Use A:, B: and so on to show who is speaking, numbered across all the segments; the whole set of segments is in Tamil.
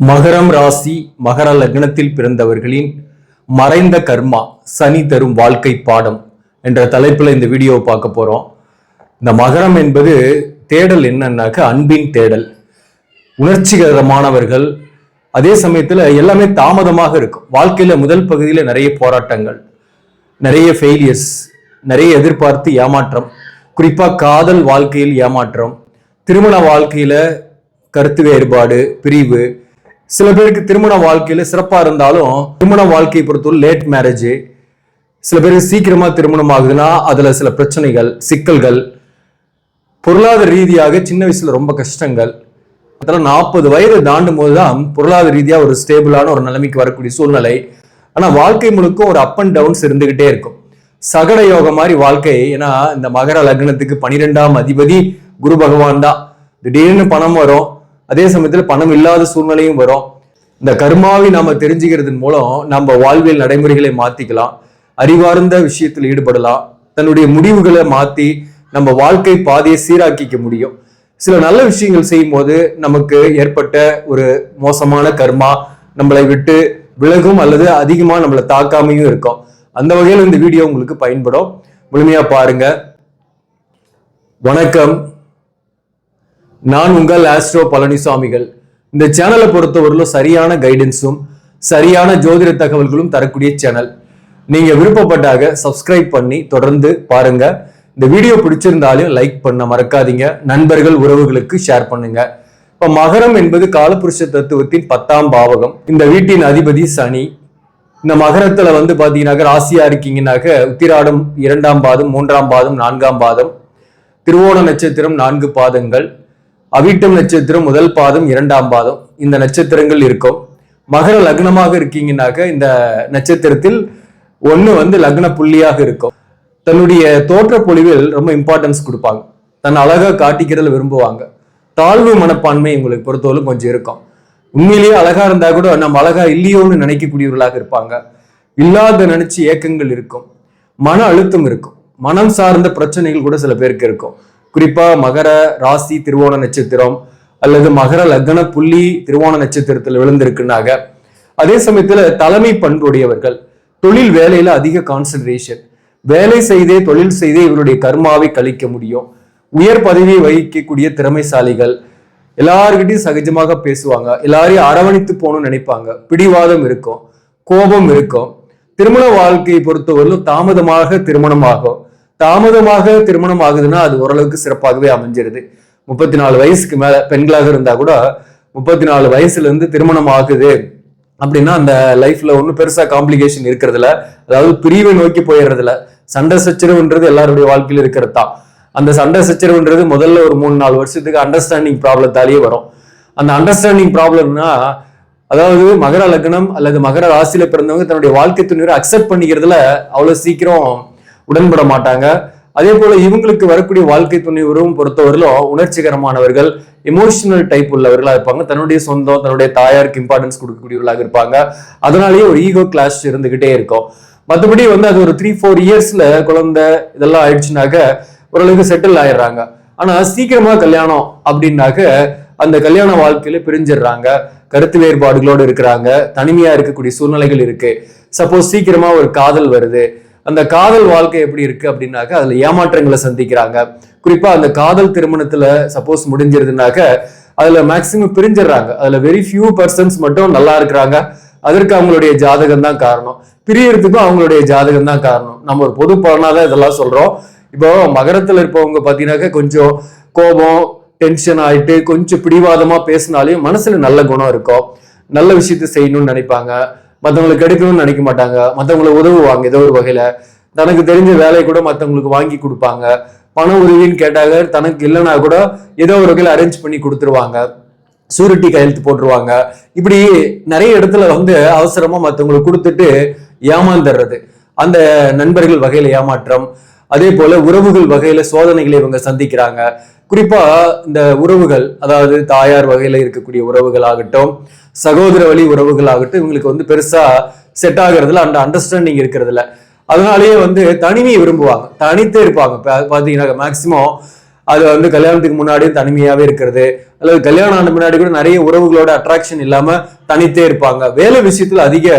A: மகரம் ராசி மகர லக்னத்தில் பிறந்தவர்களின் மறைந்த கர்மா சனி தரும் வாழ்க்கை பாடம் என்ற தலைப்புல இந்த வீடியோவை பார்க்க போறோம். இந்த மகரம் என்பது தேடல் என்னன்னாக்க அன்பின் தேடல். உணர்ச்சிகரமானவர்கள், அதே சமயத்துல எல்லாமே தாமதமாக இருக்கும். வாழ்க்கையில முதல் பகுதியில நிறைய போராட்டங்கள், நிறைய ஃபெயிலியர்ஸ், நிறைய எதிர்பார்த்து ஏமாற்றம், குறிப்பா காதல் வாழ்க்கையில் ஏமாற்றம், திருமண வாழ்க்கையில கருத்து வேறுபாடு, பிரிவு. சில பேருக்கு திருமண வாழ்க்கையில சிறப்பா இருந்தாலும் திருமண வாழ்க்கையை பொறுத்தவரை லேட் மேரேஜ். சில பேருக்கு சீக்கிரமா திருமணம் ஆகுதுன்னா அதுல சில பிரச்சனைகள், சிக்கல்கள், பொருளாதார ரீதியாக சின்ன வயசுல ரொம்ப கஷ்டங்கள். அதெல்லாம் 40 வயது தாண்டும் போதுதான் பொருளாதார ரீதியா ஒரு ஸ்டேபிளான ஒரு நிலைமைக்கு வரக்கூடிய சூழ்நிலை. ஆனா வாழ்க்கை முழுக்க ஒரு அப் அண்ட் டவுன்ஸ் இருந்துகிட்டே இருக்கும். சகட யோகம் மாதிரி வாழ்க்கை. ஏன்னா இந்த மகர லக்னத்துக்கு 12ஆம் அதிபதி குரு பகவான் தான். திடீர்னு பணம் வரும், அதே சமயத்துல பணம் இல்லாத சூழ்நிலையும் வரும். இந்த கர்மாவை நாம தெரிஞ்சுக்கிறதன் மூலம் நம்ம வாழ்வியல் நடைமுறைகளை மாத்திக்கலாம், அறிவார்ந்த விஷயத்தில் ஈடுபடலாம், தன்னுடைய முடிவுகளை மாத்தி நம்ம வாழ்க்கை பாதையை சீராக்கிக்க முடியும். சில நல்ல விஷயங்கள் செய்யும் போது நமக்கு ஏற்பட்ட ஒரு மோசமான கர்மா நம்மளை விட்டு விலகும் அல்லது அதிகமா நம்மளை தாக்காமையும் இருக்கும். அந்த வகையில் இந்த வீடியோ உங்களுக்கு பயன்படும். முழுமையா பாருங்க. வணக்கம், நான் உங்கள் ஆஸ்ட்ரோ பழனிசாமிகள். இந்த சேனலை பொறுத்தவரையிலும் சரியான கைடன்ஸும் சரியான ஜோதிட தகவல்களும் தரக்கூடிய சேனல். நீங்க விருப்பப்பட்டாக சப்ஸ்கிரைப் பண்ணி தொடர்ந்து பாருங்க. இந்த வீடியோ பிடிச்சிருந்தாலும் லைக் பண்ண மறக்காதீங்க. நண்பர்கள் உறவுகளுக்கு ஷேர் பண்ணுங்க. இப்ப மகரம் என்பது காலபுருஷ தத்துவத்தின் 10ஆம் பாவகம். இந்த வீட்டின் அதிபதி சனி. இந்த மகரத்துல பாத்தீங்கன்னாக்க ராசியா இருக்கீங்கன்னாக்க உத்திராடம் 2ஆம் பாதம், 3ஆம் பாதம், 4ஆம் பாதம், திருவோண நட்சத்திரம் 4 பாதங்கள், அவிட்டம் நட்சத்திரம் 1 பாதம், 2ஆம் பாதம், இந்த நட்சத்திரங்கள் இருக்கும். மகர லக்னமாக இருக்கீங்கன்னாக்க இந்த நட்சத்திரத்தில் 1 லக்ன புள்ளியாக இருக்கும். தன்னுடைய தோற்ற பொழிவில் ரொம்ப இம்பார்ட்டன்ஸ் கொடுப்பாங்க, தன் அழகா காட்டிக்கிறதுல விரும்புவாங்க. தாழ்வு மனப்பான்மை உங்களுக்கு பொறுத்தவரை கொஞ்சம் இருக்கும். உண்மையிலேயே அழகா இருந்தா கூட நம்ம அழகா இல்லையோன்னு நினைக்கக்கூடியவர்களாக இருப்பாங்க. இல்லாத நினைச்சு ஏக்கங்கள் இருக்கும், மன அழுத்தம் இருக்கும், மனம் சார்ந்த பிரச்சனைகள் கூட சில பேருக்கு இருக்கும். குறிப்பா மகர ராசி திருவோண நட்சத்திரம் அல்லது மகர லக்ன புள்ளி திருவோண நட்சத்திரத்தில் விழுந்திருக்குனாக. அதே சமயத்துல தலைமை பண்புடையவர்கள், தொழில் வேலையில அதிக கான்சென்ட்ரேஷன், வேலை செய்தே தொழில் செய்தே இவருடைய கர்மாவை கழிக்க முடியும். உயர் பதவியை வகிக்கக்கூடிய திறமைசாலிகள், எல்லார்கிட்டையும் சகஜமாக பேசுவாங்க, எல்லாரையும் அரவணைத்து போகணும்னு நினைப்பாங்க. பிடிவாதம் இருக்கும், கோபம் இருக்கும். திருமண வாழ்க்கையை பொறுத்தவரையிலும் தாமதமாக திருமணம் ஆகும். தாமதமாக திருமணம் ஆகுதுன்னா அது ஓரளவுக்கு சிறப்பாகவே அமைஞ்சிருது. 34 வயசுக்கு மேல பெண்களாக இருந்தா கூட 34 வயசுல இருந்து திருமணம் ஆகுது அப்படின்னா அந்த லைஃப்ல ஒன்றும் பெருசா காம்ப்ளிகேஷன் இருக்கிறதுல, அதாவது பிரிவை நோக்கி போயிடுறதுல. சண்டை சச்சரவுன்றது எல்லாருடைய வாழ்க்கையில இருக்கிறது தான். அந்த சண்டை சச்சரவுன்றது முதல்ல ஒரு 3-4 வருஷத்துக்கு அண்டர்ஸ்டாண்டிங் ப்ராப்ளத்தாலேயே வரும். அந்த அண்டர்ஸ்டாண்டிங் ப்ராப்ளம்னா, அதாவது மகர லக்னம் அல்லது மகர ராசியில பிறந்தவங்க தன்னுடைய வாழ்க்கை துணையை அக்செப்ட் பண்ணிக்கிறதுல அவ்வளவு சீக்கிரம் உடன்பட மாட்டாங்க. அதே போல இவங்களுக்கு வரக்கூடிய வாழ்க்கை துணைவரும் பொறுத்தவரையிலும் உணர்ச்சிகரமானவர்கள், எமோஷனல் டைப் உள்ளவர்களா இருப்பாங்க. தன்னுடைய சொந்தம், தன்னுடைய தாயாருக்கு இம்பார்ட்டன்ஸ் கொடுக்கக்கூடியவர்களாக இருப்பாங்க. அதனாலேயே ஒரு ஈகோ கிளாஷ் இருந்துகிட்டே இருக்கும். மற்றபடி அது ஒரு 3-4 இயர்ஸ்ல குழந்தை இதெல்லாம் ஆயிடுச்சுனாக்க ஓரளவுக்கு செட்டில் ஆயிடுறாங்க. ஆனா சீக்கிரமா கல்யாணம் அப்படின்னாக்க அந்த கல்யாண வாழ்க்கையில பிரிஞ்சிடுறாங்க, கருத்து வேறுபாடுகளோடு இருக்கிறாங்க, தனிமையா இருக்கக்கூடிய சூழ்நிலைகள் இருக்கு. சப்போஸ் சீக்கிரமா ஒரு காதல் வருது, அந்த காதல் வாழ்க்கை எப்படி இருக்கு அப்படின்னாக்க அதுல ஏமாற்றங்களை சந்திக்கிறாங்க. குறிப்பா அந்த காதல் திருமணத்துல சப்போஸ் முடிஞ்சிருதுனாக்க அதுல மேக்சிமம் பிரிஞ்சிடுறாங்க. அதுல வெரி ஃபியூ பர்சன்ஸ் மட்டும் நல்லா இருக்கிறாங்க. அதற்கு அவங்களுடைய ஜாதகம் தான் காரணம், பிரியறதுக்கும் அவங்களுடைய ஜாதகம் தான் காரணம். நம்ம ஒரு பொது பலனாதான் இதெல்லாம் சொல்றோம். இப்போ மகரத்துல இருப்பவங்க பாத்தீங்கன்னாக்க கொஞ்சம் கோபம், டென்ஷன் ஆயிட்டு கொஞ்சம் பிடிவாதமா பேசினாலையும் மனசுல நல்ல குணம் இருக்கும், நல்ல விஷயத்த செய்யணும்னு நினைப்பாங்க, மற்றவங்களுக்கு கிடைக்கணும்னு நினைக்க மாட்டாங்க, மற்றவங்களுக்கு உதவுவாங்க. ஏதோ ஒரு வகையில தனக்கு தெரிஞ்ச வேலையை கூட மற்றவங்களுக்கு வாங்கி கொடுப்பாங்க. பண உதவின்னு கேட்டாங்க, தனக்கு இல்லைன்னா கூட ஏதோ ஒரு வகையில அரேஞ்ச் பண்ணி கொடுத்துருவாங்க, சூரிட்டி கையெழுத்து போட்டுருவாங்க. இப்படி நிறைய இடத்துல அவசரமா மற்றவங்களுக்கு கொடுத்துட்டு ஏமாந்துடுறது. அந்த நண்பர்கள் வகையில ஏமாற்றம், அதே போல உறவுகள் வகையில சோதனைகளை இவங்க சந்திக்கிறாங்க. குறிப்பா இந்த உறவுகள், அதாவது தாயார் வகையில இருக்கக்கூடிய உறவுகள் ஆகட்டும், சகோதர வழி உறவுகள் ஆகட்டும், இவங்களுக்கு பெருசா செட் ஆகுறதுல அந்த அண்டர்ஸ்டாண்டிங் இருக்கிறதுல. அதனாலேயே தனிமையை விரும்புவாங்க, தனித்தே இருப்பாங்க. பாத்தீங்கன்னா மேக்சிமம் அது கல்யாணத்துக்கு முன்னாடியும் தனிமையாவே இருக்கிறது, அல்லது கல்யாணம் ஆன முன்னாடி கூட நிறைய உறவுகளோட அட்ராக்ஷன் இல்லாம தனித்தே இருப்பாங்க. வேலை விஷயத்துல அதிக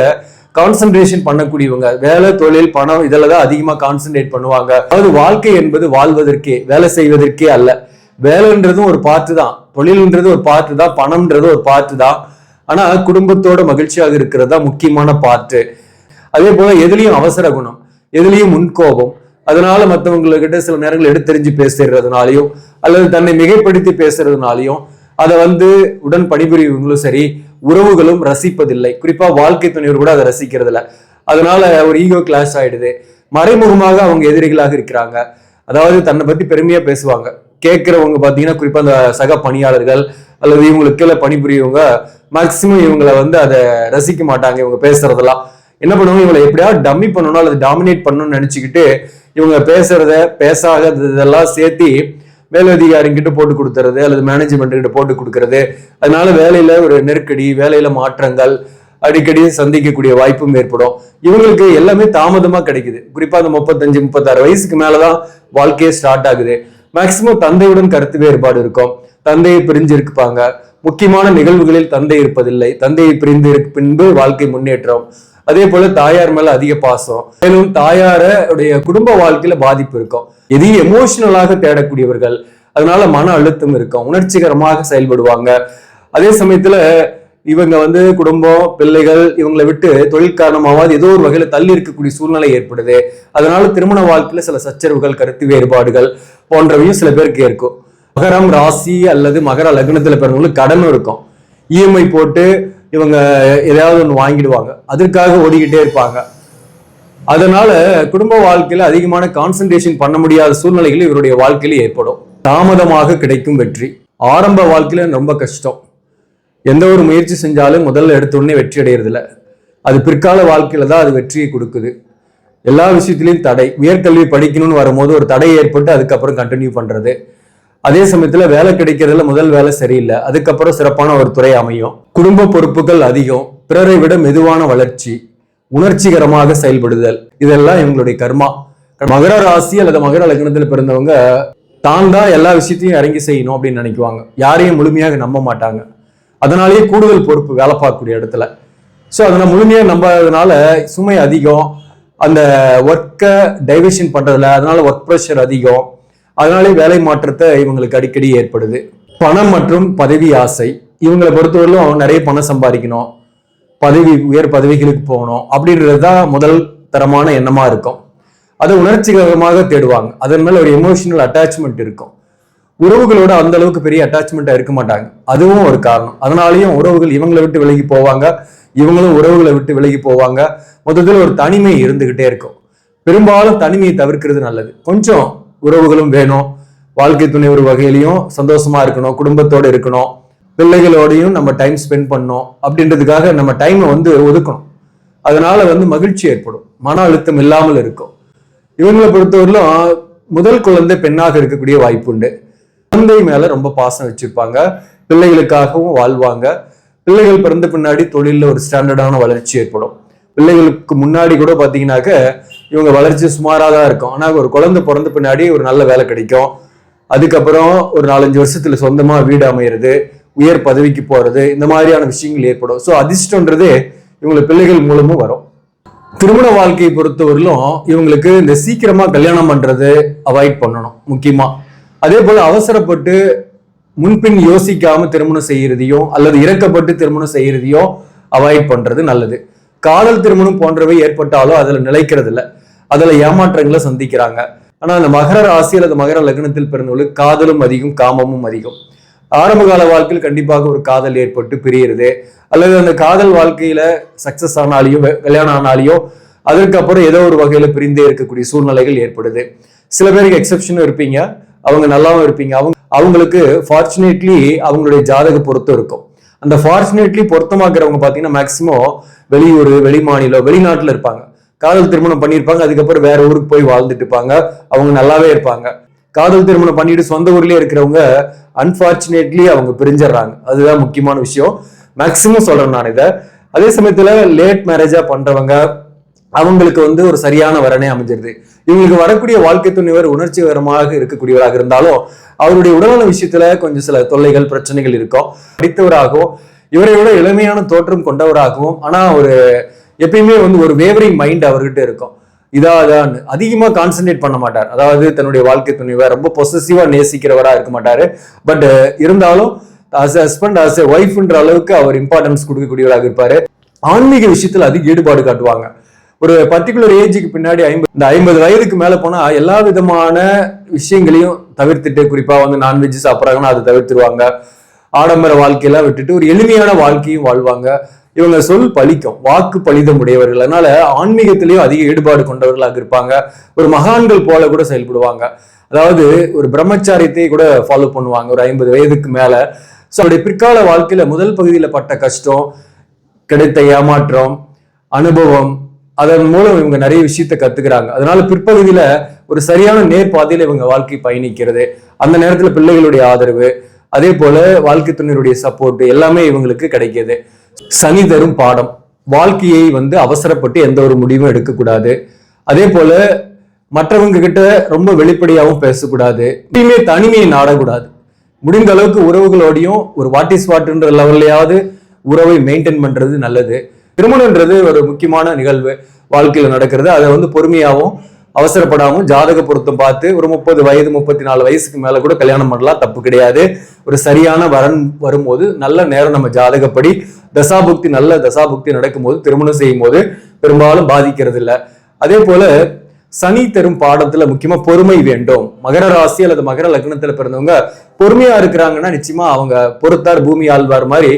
A: கான்சென்ட்ரேஷன் பண்ணக்கூடியவங்க, வேலை தொழில் பணம் இதில் தான் அதிகமா கான்சென்ட்ரேட் பண்ணுவாங்க. அதாவது வாழ்க்கை என்பது வாழ்வதற்கே, வேலை செய்வதற்கே அல்ல. வேலைன்றதும் ஒரு பார்ட்டு தான், தொழில்ன்றது ஒரு பார்ட்டு தான், பணம்ன்றது ஒரு பார்ட்டு தான். ஆனா குடும்பத்தோட மகிழ்ச்சியாக இருக்கிறது தான் முக்கியமான பார்ட்டு. அதே போல எதுலையும் அவசர குணம், எதுலையும் முன்கோபம், அதனால மற்றவங்ககிட்ட சில நேரங்கள் எடுத்தெறிஞ்சு பேசுறதுனாலையும் அல்லது தன்னை மிகைப்படுத்தி பேசுறதுனாலையும் அதை உடன் பணிபுரியவங்களும் சரி உறவுகளும் ரசிப்பதில்லை. குறிப்பா வாழ்க்கை துணைவர் கூட அதை ரசிக்கிறது இல்லை. அதனால ஒரு ஈகோ கிளாஷ் ஆயிடுது. மறைமுகமாக அவங்க எதிரிகளாக இருக்கிறாங்க. அதாவது தன்னை பத்தி பெருமையா பேசுவாங்க. கேட்கிறவங்க பாத்தீங்கன்னா குறிப்பா அந்த சக பணியாளர்கள் அல்லது இவங்களுக்கு கீழே பணிபுரியவங்க மேக்சிமம் இவங்களை அதை ரசிக்க மாட்டாங்க. இவங்க பேசுறதெல்லாம் என்ன பண்ணுவாங்க, இவங்களை எப்படியாவது டம்மி பண்ணணும் அல்லது டாமினேட் பண்ணணும்னு நினைச்சுக்கிட்டு இவங்க பேசுறத பேசாததெல்லாம் சேர்த்தி மேலதிகாரிகிட்ட போட்டு கொடுத்துறது அல்லது மேனேஜ்மெண்ட் கிட்ட போட்டு கொடுக்கறது. அதனால வேலையில ஒரு நெருக்கடி, வேலையில மாற்றங்கள் அடிக்கடி சந்திக்கக்கூடிய வாய்ப்பும் ஏற்படும். இவங்களுக்கு எல்லாமே தாமதமா கிடைக்குது. குறிப்பா அந்த 35-36 வயசுக்கு மேலதான் வாழ்க்கையே ஸ்டார்ட் ஆகுது. மேக்சிமம் தந்தையுடன் கருத்து வேறுபாடு இருக்கும். தந்தையை பிரிஞ்சு இருப்பாங்க. முக்கியமான நிகழ்வுகளில் தந்தை இருப்பதில்லை. தந்தையை பிரிந்து பின்பு வாழ்க்கை முன்னேற்றம். அதே போல தாயார் மேல அதிக பாசம், மேலும் தாயாருடைய குடும்ப வாழ்க்கையில பாதிப்பு இருக்கும். எதையும் எமோஷனலாக தேடக்கூடியவர்கள், அதனால மன அழுத்தம் இருக்கும், உணர்ச்சிகரமாக செயல்படுவாங்க. அதே சமயத்துல இவங்க குடும்பம் பிள்ளைகள் இவங்களை விட்டு தொழில் காரணமாவது ஏதோ ஒரு வகையில தள்ளி இருக்கக்கூடிய சூழ்நிலை ஏற்படுது. அதனால திருமண வாழ்க்கையில சில சச்சரவுகள், கருத்து வேறுபாடுகள் போன்றவையும் சில பேருக்கு இருக்கும். மகரம் ராசி அல்லது மகர லக்னத்துல பிறந்தவங்களுக்கு கடனும் இருக்கும். இஎம்ஐ போட்டு இவங்க எதையாவது ஒன்று வாங்கிடுவாங்க, அதற்காக ஓடிக்கிட்டே இருப்பாங்க. அதனால குடும்ப வாழ்க்கையில அதிகமான கான்சென்ட்ரேஷன் பண்ண முடியாத சூழ்நிலைகள் இவருடைய வாழ்க்கையில ஏற்படும். தாமதமாக கிடைக்கும் வெற்றி. ஆரம்ப வாழ்க்கையில ரொம்ப கஷ்டம். எந்த ஒரு முயற்சி செஞ்சாலும் முதல்ல எடுத்தோடனே வெற்றி அடையிறதில்ல. அது பிற்கால வாழ்க்கையில தான் அது வெற்றியை கொடுக்குது. எல்லா விஷயத்திலையும் தடை. உயர்கல்வி படிக்கணும்னு வரும்போது ஒரு தடை ஏற்பட்டு அதுக்கப்புறம் கண்டினியூ பண்றது. அதே சமயத்துல வேலை கிடைக்கிறதுல முதல் வேலை சரியில்லை, அதுக்கப்புறம் சிறப்பான ஒரு துறை அமையும். குடும்ப பொறுப்புகள் அதிகம், பிறரை விட மெதுவான வளர்ச்சி, உணர்ச்சிகரமாக செயல்படுதல், இதெல்லாம் இவங்களுடைய கர்மா. மகர ராசி அல்லது மகர லக்னத்துல பிறந்தவங்க தான் தான் எல்லா விஷயத்தையும் இறங்கி செய்யணும் அப்படின்னு நினைக்குவாங்க. யாரையும் முழுமையாக நம்ப மாட்டாங்க. அதனாலேயே கூடுதல் பொறுப்பு வேலை பார்க்கக்கூடிய இடத்துல. ஸோ அதனால முழுமையாக நம்பாததுனால சுமை அதிகம். அந்த ஒர்க்கை டைவர்ஷன் பண்றதுல அதனால ஒர்க் ப்ரெஷர் அதிகம். அதனாலே வேலை மாற்றத்தை இவங்களுக்கு அடிக்கடி ஏற்படுது. பணம் மற்றும் பதவி ஆசை. இவங்களை பொறுத்தவரையிலும் நிறைய பணம் சம்பாதிக்கணும், உயர் பதவிகளுக்கு போகணும் அப்படின்றது தான் முதல் தரமான எண்ணமா இருக்கும். அதை உணர்ச்சிகரமாக தேடுவாங்க. அதன் மேல ஒரு எமோஷனல் அட்டாச்மெண்ட் இருக்கும். உறவுகளோட அந்த அளவுக்கு பெரிய அட்டாச்மெண்டா இருக்க மாட்டாங்க. அதுவும் ஒரு காரணம். அதனாலையும் உறவுகள் இவங்களை விட்டு விலகி போவாங்க, இவங்களும் உறவுகளை விட்டு விலகி போவாங்க. மொத்தத்தில் ஒரு தனிமை இருந்துகிட்டே இருக்கும். பெரும்பாலும் தனிமையை தவிர்க்கிறது நல்லது. கொஞ்சம் உறவுகளும் வேணும். வாழ்க்கை துணை ஒரு வகையிலையும் சந்தோஷமா இருக்கணும், குடும்பத்தோடு இருக்கணும், பிள்ளைகளோடையும் நம்ம டைம் ஸ்பெண்ட் பண்ணணும். அப்படின்றதுக்காக நம்ம டைமை ஒதுக்கணும். அதனால மகிழ்ச்சி ஏற்படும், மன அழுத்தம் இல்லாமல் இருக்கும். இவங்களை பொறுத்தவரையிலும் முதல் குழந்தை பெண்ணாக இருக்கக்கூடிய வாய்ப்பு உண்டு. குழந்தை மேல ரொம்ப பாசம் வச்சிருப்பாங்க, பிள்ளைகளுக்காகவும் வாழ்வாங்க. பிள்ளைகள் பிறந்த பின்னாடி தொழில ஒரு ஸ்டாண்டர்டான வளர்ச்சி ஏற்படும். பிள்ளைகளுக்கு முன்னாடி கூட பாத்தீங்கன்னாக்க இவங்க வளர்ச்சி சுமாராக தான் இருக்கும். ஆனா ஒரு குழந்தை பிறந்த பின்னாடி ஒரு நல்ல வேலை கிடைக்கும். அதுக்கப்புறம் ஒரு 4-5 வருஷத்துல சொந்தமா வீடு அமையிறது, உயர் பதவிக்கு போறது, இந்த மாதிரியான விஷயங்கள் ஏற்படும். ஸோ அதிர்ஷ்டன்றது இவங்களுக்கு பிள்ளைகள் மூலமும் வரும். திருமண வாழ்க்கையை பொறுத்தவரையிலும் இவங்களுக்கு இந்த சீக்கிரமா கல்யாணம் பண்றது அவாய்ட் பண்ணணும் முக்கியமா. அதே போல அவசரப்பட்டு முன்பின் யோசிக்காம திருமணம் செய்யறதையும் அல்லது இறக்கப்பட்டு திருமணம் செய்யறதையும் அவாய்ட் பண்றது நல்லது. காதல் திருமணம் போன்றவை ஏற்பட்டாலும் அதுல நிலைக்கிறது இல்லை, அதுல ஏமாற்றங்களை சந்திக்கிறாங்க. ஆனா அந்த மகர ராசி அல்லது மகர லக்னத்தில் பிறந்தவங்களுக்கு காதலும் அதிகம், காமமும் அதிகம். ஆரம்ப கால வாழ்க்கையில் கண்டிப்பாக ஒரு காதல் ஏற்பட்டு பிரியிறது, அல்லது அந்த காதல் வாழ்க்கையில சக்சஸ் ஆனாலையும் கல்யாணம் ஆனாலையும் அதற்கப்புறம் ஏதோ ஒரு வகையில பிரிந்தே இருக்கக்கூடிய சூழ்நிலைகள் ஏற்படுது. சில பேருக்கு எக்ஸெப்ஷனும் இருப்பீங்க, அவங்க நல்லாவும் இருப்பீங்க. அவங்களுக்கு ஃபார்ச்சுனேட்லி அவங்களுடைய ஜாதக பொருத்தம் இருக்கும். அந்த ஃபார்ச்சுனேட்லி பொருத்தமாக்குறவங்க பாத்தீங்கன்னா மேக்சிமம் வெளியூர், வெளி மாநிலம், வெளிநாட்டுல இருப்பாங்க. காதல் திருமணம் பண்ணியிருப்பாங்க, அதுக்கப்புறம் வேற ஊருக்கு போய் வாழ்ந்துட்டு இருப்பாங்க, அவங்க நல்லாவே இருப்பாங்க. காதல் திருமணம் பண்ணிட்டு சொந்த ஊர்லயே இருக்கிறவங்க அன்பார்ச்சுனேட்லி அவங்க பிரிஞ்சிடறாங்க. அதுதான் முக்கியமான விஷயம். மேக்சிமம் சொல்றேன் நான் இதை. அதே சமயத்துல லேட் மேரேஜா பண்றவங்க அவங்களுக்கு ஒரு சரியான வரனே அமைஞ்சிருது. இவங்களுக்கு வரக்கூடிய வாழ்க்கை துணைவர் உணர்ச்சிகரமாக இருக்கக்கூடியவராக இருந்தாலும் அவருடைய உடல்நல விஷயத்துல கொஞ்சம் சில தொல்லைகள் பிரச்சனைகள் இருக்கும். படித்தவராகவும் இவரை விட இளமையான தோற்றம் கொண்டவராகவும், ஆனா ஒரு எப்பயுமே வந்து ஒரு வேவரிங் மைண்ட் அவர்கிட்ட இருக்கும். இதான் அதிகமா கான்சென்ட்ரேட் பண்ண மாட்டார். அதாவது தன்னுடைய வாழ்க்கை துணைவை ரொம்ப பொசசிவா நேசிக்கிறவரா இருக்க மாட்டாரு. பட் இருந்தாலும் as a husband, as a wifeன்ற அளவுக்கு அவர் இம்பார்ட்டன்ஸ் கொடுக்கக்கூடியவராக இருப்பாரு. ஆன்மீக விஷயத்துல அதிக ஈடுபாடு காட்டுவாங்க. ஒரு பர்டிகுலர் ஏஜுக்கு பின்னாடி 50 வயதுக்கு மேல போனா எல்லா விதமான விஷயங்களையும் தவிர்த்துட்டு, குறிப்பா வந்து நான்வெஜ் சாப்பிட்றாங்கன்னா அதை தவிர்த்துருவாங்க. ஆடம்பர வாழ்க்கையெல்லாம் விட்டுட்டு ஒரு எளிமையான வாழ்க்கையும் வாழ்வாங்க. இவங்க சொல் பலிக்கும், வாக்கு பலிதம் உடையவர்கள். அதனால ஆன்மீகத்திலேயும் அதிக ஈடுபாடு கொண்டவர்களாக இருப்பாங்க. ஒரு மகான்கள் போல கூட செயல்படுவாங்க. அதாவது ஒரு பிரம்மச்சாரியத்தை கூட ஃபாலோ பண்ணுவாங்க ஒரு 50 வயதுக்கு மேல. ஸோ அவருடைய பிற்கால வாழ்க்கையில முதல் பகுதியில பட்ட கஷ்டம், கிடைத்த ஏமாற்றம், அனுபவம், அதன் மூலம் இவங்க நிறைய விஷயத்த கத்துக்கிறாங்க. அதனால பிற்பகுதியில ஒரு சரியான நேர்பாதையில இவங்க வாழ்க்கை பயணிக்கிறது. அந்த நேரத்துல பிள்ளைகளுடைய ஆதரவு, அதே போல வாழ்க்கை துணையுடைய சப்போர்ட் எல்லாமே இவங்களுக்கு கிடைக்கிது. சனி தரும் பாடம், வாழ்க்கையை வந்து அவசரப்பட்டு எந்த ஒரு முடிவும் எடுக்கக்கூடாது. அதே போல மற்றவங்க கிட்ட ரொம்ப வெளிப்படையாகவும் பேசக்கூடாது. எப்பயுமே தனிமையை நாடக்கூடாது. முடிந்த அளவுக்கு உறவுகளோடையும் ஒரு வாட் இஸ் வாட்ன்ற லெவல்லையாவது உறவை மெயின்டைன் பண்றது நல்லது. திருமணம்ன்றது ஒரு முக்கியமான நிகழ்வு வாழ்க்கையில நடக்கிறது. அதை வந்து பொறுமையாகவும் அவசரப்படாமல் ஜாதக பொருத்தம் பார்த்து ஒரு 30 வயது 34 வயசுக்கு மேல கூட கல்யாணம் பண்ணலாம், தப்பு கிடையாது. ஒரு சரியான வரன் வரும்போது நல்ல நேரம் நம்ம ஜாதகப்படி தசாபுக்தி நல்ல தசாபுக்தி நடக்கும்போது திருமணம் செய்யும் போது பெரும்பாலும் பாதிக்கிறது இல்லை. அதே போல சனி தரும் பாடத்துல முக்கியமா பொறுமை வேண்டும். மகர ராசி அல்லது மகர லக்னத்துல பிறந்தவங்க பொறுமையா இருக்கிறாங்கன்னா நிச்சயமா அவங்க பொறுத்தார் பூமி ஆழ்வார் மாதிரி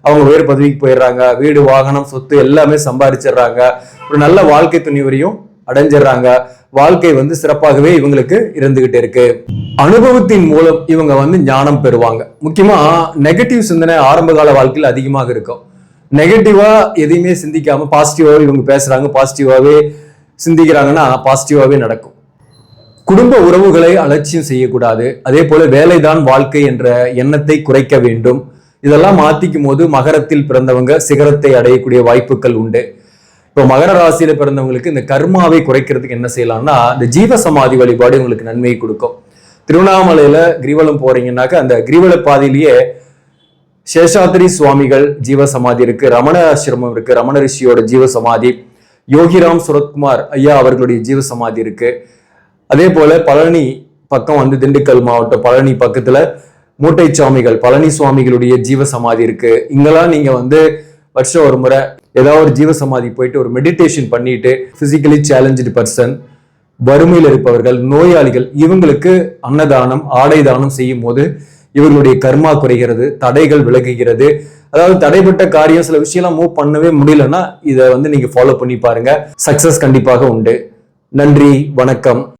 A: அவங்க வேறு பதவிக்கு போயிடுறாங்க. வீடு, வாகனம், சொத்து எல்லாமே சம்பாதிச்சிடுறாங்க. ஒரு நல்ல வாழ்க்கை துணிவரையும் அடைஞ்சிடுறாங்க. வாழ்க்கை வந்து சிறப்பாகவே இவங்களுக்கு இருந்துகிட்டு இருக்கு. அனுபவத்தின் மூலம் இவங்க வந்து ஞானம் பெறுவாங்க. முக்கியமா நெகட்டிவ் சிந்தனை ஆரம்ப கால வாழ்க்கையில் அதிகமாக இருக்கும். நெகட்டிவா எதையுமே சிந்திக்காம பாசிட்டிவாவே இவங்க பேசுறாங்க, பாசிட்டிவாவே சிந்திக்கிறாங்கன்னா பாசிட்டிவாவே நடக்கும். குடும்ப உறவுகளை அலட்சியம் செய்யக்கூடாது. அதே போல வேலைதான் வாழ்க்கை என்ற எண்ணத்தை குறைக்க வேண்டும். இதெல்லாம் மாத்திக்கும் போது மகரத்தில் பிறந்தவங்க சிகரத்தை அடையக்கூடிய வாய்ப்புகள் உண்டு. இப்போ மகர ராசியில பிறந்தவங்களுக்கு இந்த கர்மாவை குறைக்கிறதுக்கு என்ன செய்யலாம்னா, இந்த ஜீவ சமாதி வழிபாடு உங்களுக்கு நன்மையை கொடுக்கும். திருவண்ணாமலையில கிரிவலம் போறீங்கன்னாக்க அந்த கிரிவல பாதையிலேயே சேஷாத்ரி சுவாமிகள் ஜீவ சமாதி இருக்கு, ரமண ஆசிரமம் இருக்கு, ரமண ரிஷியோட ஜீவ சமாதி, யோகிராம் சுரத்குமார் ஐயா அவர்களுடைய ஜீவ சமாதி இருக்கு. அதே போல பழனி பக்கம் வந்து திண்டுக்கல் மாவட்டம் பழனி பக்கத்துல மூட்டை சுவாமிகள் பழனி சுவாமிகளுடைய ஜீவ சமாதி இருக்கு. இங்கெல்லாம் நீங்க வந்து வருஷம் ஒரு முறை ஏதாவது ஒரு ஜீவ சமாதி போயிட்டு ஒரு மெடிடேஷன் பண்ணிட்டு, பிசிக்கலி சேலஞ்சு பர்சன், வறுமையில் இருப்பவர்கள், நோயாளிகள், இவங்களுக்கு அன்னதானம் ஆடை தானம் செய்யும் போது இவர்களுடைய கர்மா குறைகிறது, தடைகள் விலகுகிறது. அதாவது தடைப்பட்ட காரியம் சில விஷயம்லாம் மூவ் பண்ணவே முடியலன்னா இதை வந்து நீங்க ஃபாலோ பண்ணி பாருங்க, சக்சஸ் கண்டிப்பாக உண்டு. நன்றி, வணக்கம்.